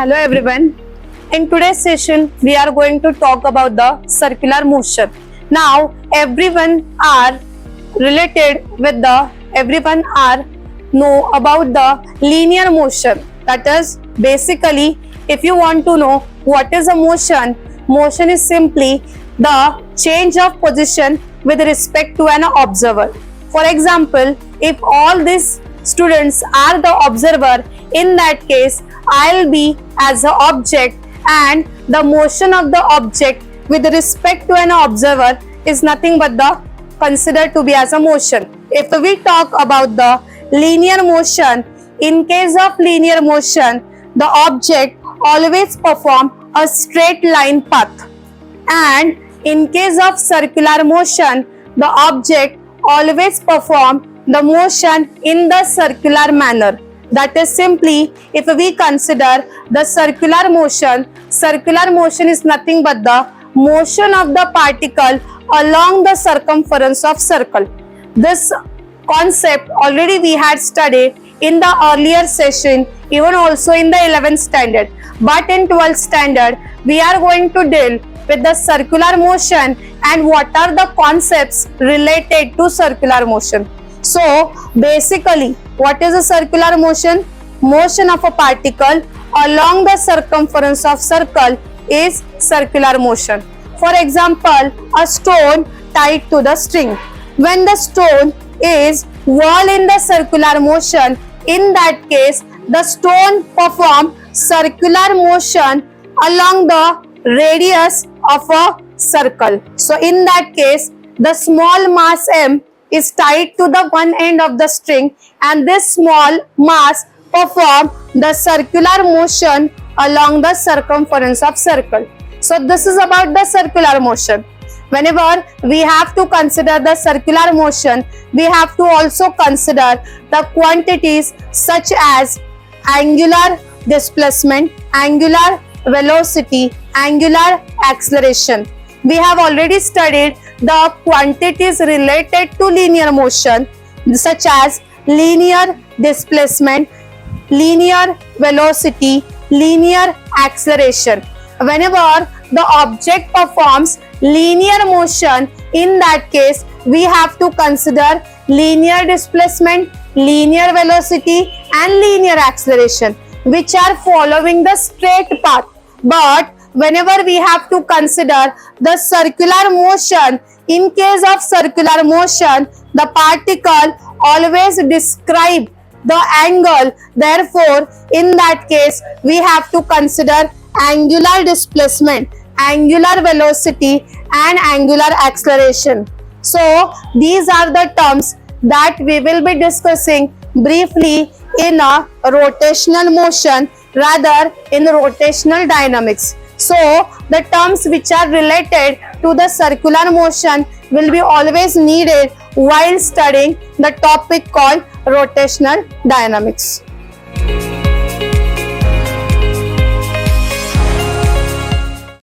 Hello everyone. In today's session, we are going to talk about the circular motion. Now, everyone are know about the linear motion. That is basically, if you want to know what is a motion, motion is simply the change of position with respect to an observer. For example, if all these students are the observer, in that case I'll be as a object, and the motion of the object with respect to an observer is nothing but the considered to be as a motion. If we talk about the linear motion, in case of linear motion, the object always perform a straight line path, and in case of circular motion, the object always perform the motion in the circular manner. That is simply, if we consider the circular motion is nothing but the motion of the particle along the circumference of circle. This concept already we had studied in the earlier session, even also in the 11th standard. But in 12th standard, we are going to deal with the circular motion and what are the concepts related to circular motion. So basically, what is a circular motion? Motion of a particle along the circumference of circle is circular motion. For example, a stone tied to the string. When the stone is whirled in the circular motion, in that case, the stone perform circular motion along the radius of a circle. So in that case, the small mass m is tied to the one end of the string, and this small mass perform the circular motion along the circumference of circle. So this is about the circular motion. Whenever we have to consider the circular motion, we have to also consider the quantities such as angular displacement, angular velocity, angular acceleration. We have already studied the quantities related to linear motion such as linear displacement, linear velocity, linear acceleration. Whenever the object performs linear motion, in that case we have to consider linear displacement, linear velocity and linear acceleration, which are following the straight path. But whenever we have to consider the circular motion, in case of circular motion, the particle always describe the angle. Therefore, in that case, we have to consider angular displacement, angular velocity and angular acceleration. So, these are the terms that we will be discussing briefly in a rotational motion, rather in rotational dynamics. So, the terms which are related to the circular motion will be always needed while studying the topic called rotational dynamics.